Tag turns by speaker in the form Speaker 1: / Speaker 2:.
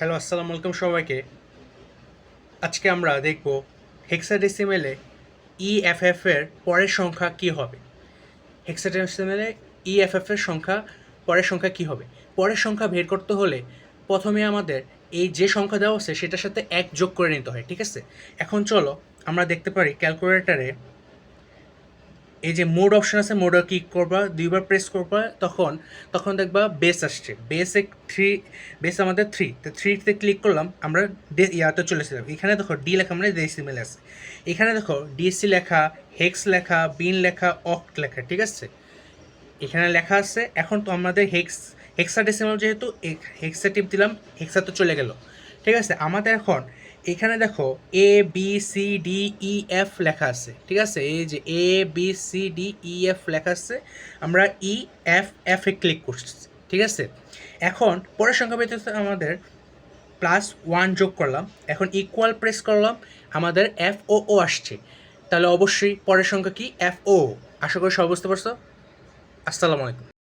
Speaker 1: Hello, আসসালামু আলাইকুম সবাইকে। আজকে আমরা দেখব হেক্সাডেসিমেলে ইএফএফ এর পরের সংখ্যা কি হবে। হেক্সাডেসিমেলে ইএফএফ এর পরের সংখ্যা কি হবে। পরের সংখ্যা বের করতে হলে প্রথমে আমাদের এই যে সংখ্যা দেওয়া আছে সেটার সাথে এক যোগ করে নিতে হয়, ঠিক আছে। এখন চলো আমরা দেখতে পারি ক্যালকুলেটরে এই যে মোড অপশন আছে, মোডে ক্লিক করবা, দুইবার প্রেস করবা, তখন তখন দেখবা বেস আসছে। বেসে থ্রি, বেস আমাদের থ্রি, তো থ্রিতে ক্লিক করলাম, আমরা ইয়াতে চলে এসেছিলাম। এখানে দেখো ডি লেখা মানে ডেসিমেল আছে। এখানে দেখো ডিএসসি লেখা, হেক্স লেখা, বিন লেখা, অক্ট লেখা, ঠিক আছে। এখানে লেখা আছে। এখন তো আমাদের হেক্সাডেসিমাল যেহেতু হেক্সা টিপ দিলাম, হেক্সা তো চলে গেল, ঠিক আছে। আমাদের এখন এখানে দেখো A B C D E F লেখা আছে, ঠিক আছে। এই যে A B C D E F লেখা আছে, আমরা ই এফ এফ এ ক্লিক করছি, ঠিক আছে। এখন পরের সংখ্যা পেতে আমাদের +1 যোগ করলাম, এখন ইকুয়াল প্রেস করলাম, আমাদের এফ ও ও আসছে। তাহলে অবশ্যই পরের সংখ্যা কি, এফ ও। আশা করি সব বুঝতে পারছো। আসসালামু আলাইকুম।